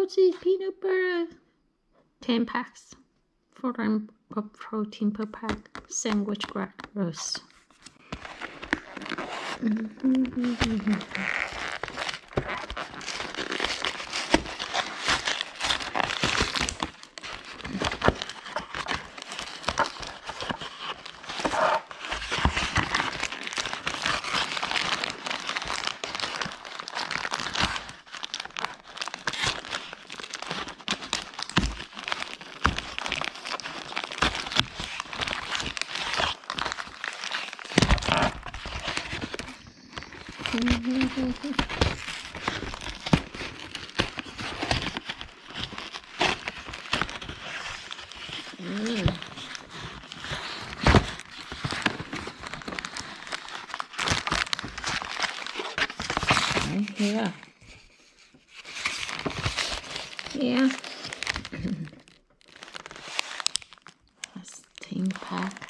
Toasty peanut butter. 10 packs. 4 grams of protein per pack. Sandwich crackers. Right here. Yeah. That's 10 pack.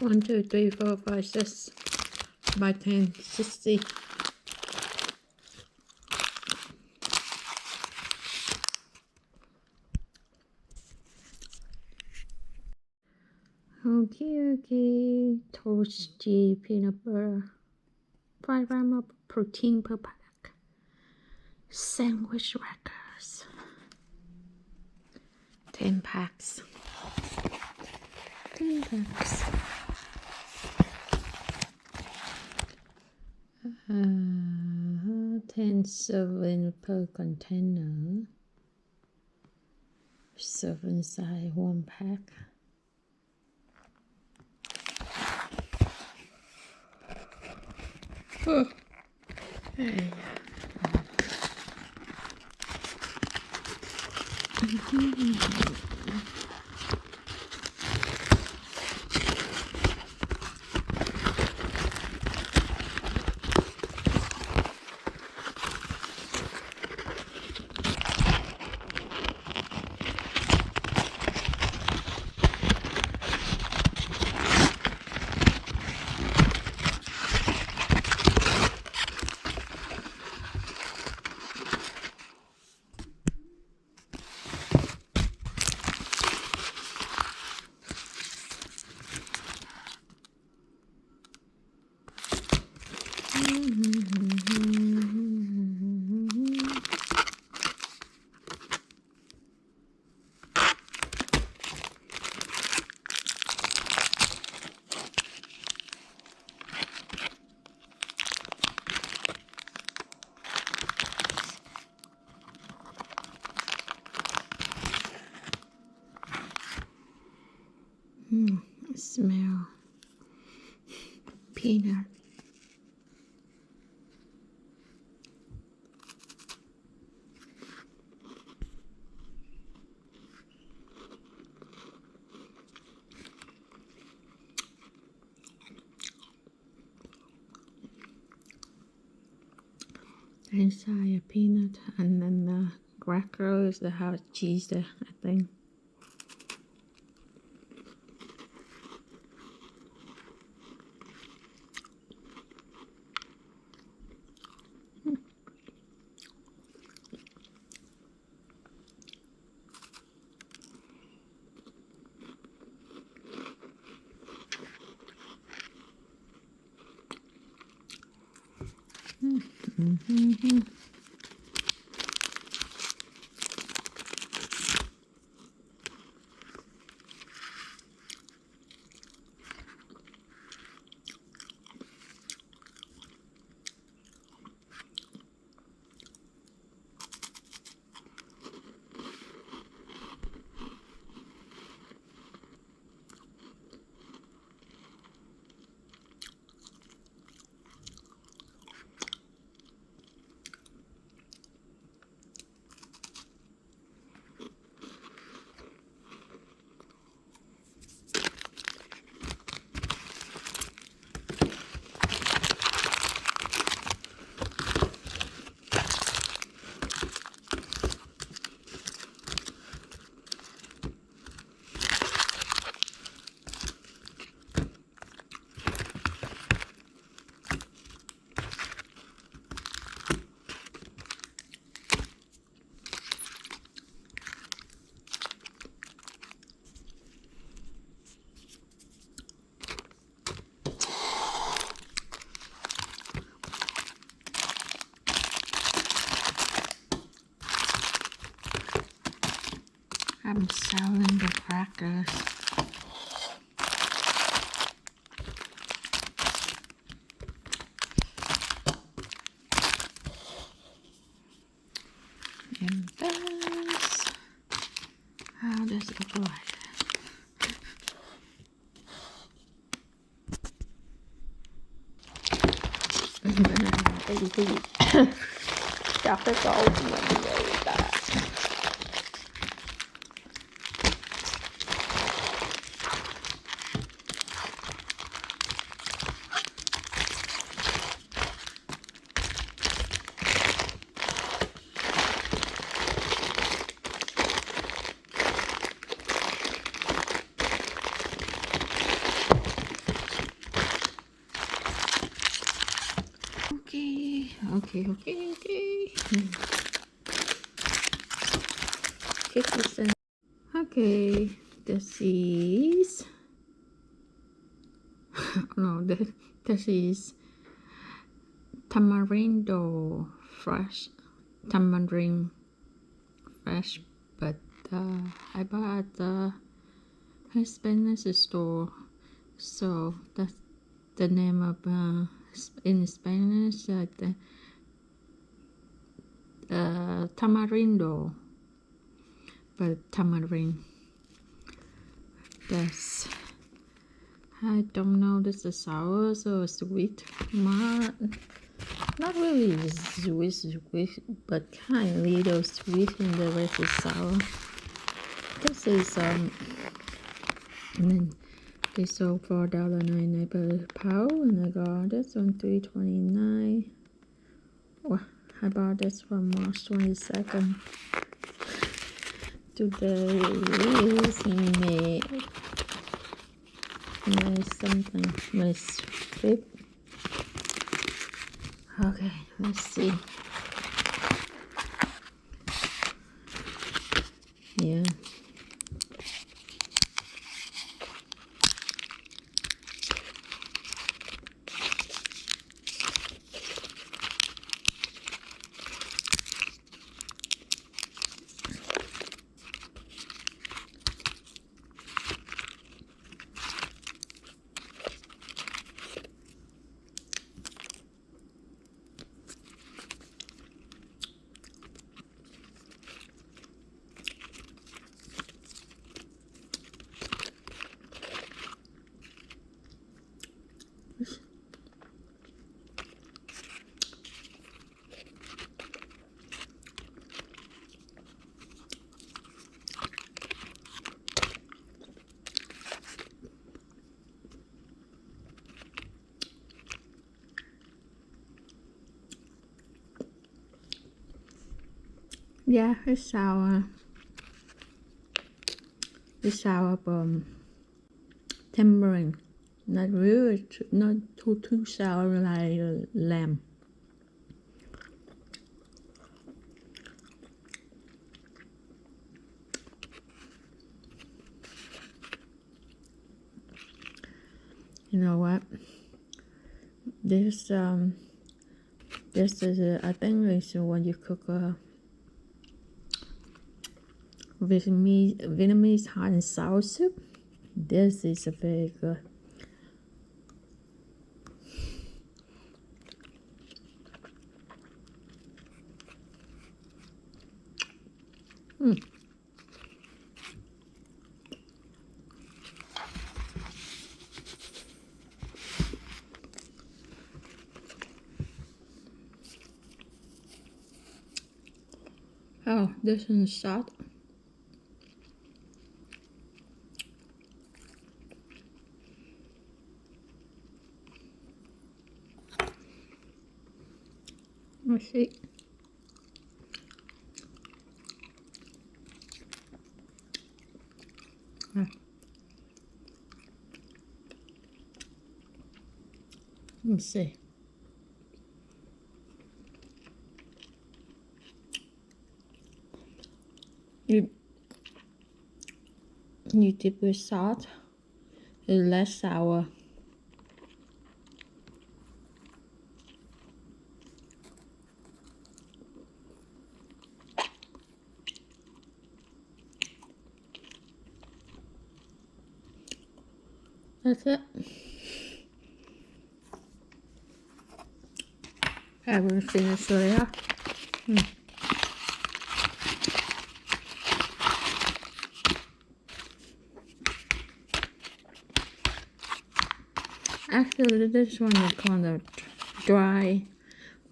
1, 2, 3, 4, 5, 6 by 10, 60. Okay. Toasty peanut butter. 5 grams of protein per pack. Sandwich crackers. 10 packs. 10 packs. 10 serving per container. Serving size 1 pack. Oh. Hey. Smell peanut. Inside a peanut, and then the crackers that have cheese there, I think. I'm selling the crackers. And that's how does it look like? Chọc cái cổ của mình vậy ta. Okay. 50 cents. Okay, this is no, this is tamarind fresh, tamarind fresh, but I bought at the Spanish store, so that's the name of in Spanish the tamarindo, but tamarind. That's, I don't know, this is sour or sweet. Not really sweet, but kind of little sweet, and the rest is sour. This is and then they sold for $1.99 per pound, and I got this one $3.29. Well, I bought this from March 22nd. Today is May something, May 5th. Okay, let's see. Yeah. Yeah, it's sour. It's sour from tamarind. Not really, not too sour like lamb. You know what? This is I think it's when you cook Vietnamese hot and sour soup. This is a very good. Oh, this is salt. Let's see. Let's see. You dip with salt. It's less sour. That's it. I will finish it. Actually, this one is called a dry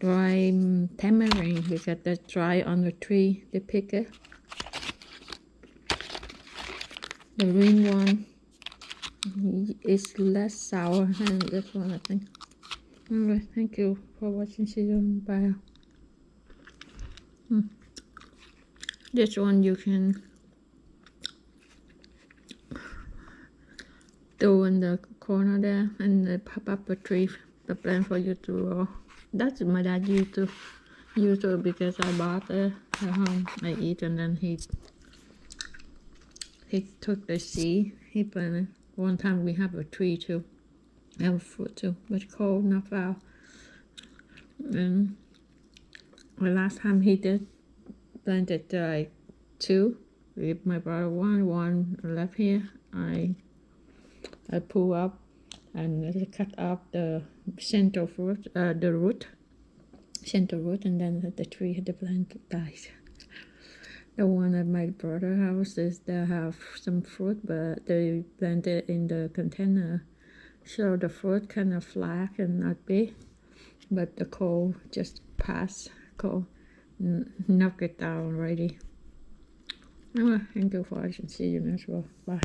tamarind because that's dry on the tree. They pick it. The green one is less sour than this one, I think. Anyway, thank you for watching. See you. Bye. This one you can do in the corner there, and they pop up a tree, the plan for you to roll. That's my dad used to because I bought it at home. I eat and then he took the seed. He planted. One time we have a tree too. Have fruit too, but cold, not foul. And the last time he did planted like two. With my brother one left here. I pull up and cut off the center fruit, the root, center root, and then the tree had the plant died. The one at my brother's house is they have some fruit, but they planted in the container, so the fruit kind of flat and not big. But the cold just passed, cold knock it down already. Anyway, thank you for watching. See you next one. Bye.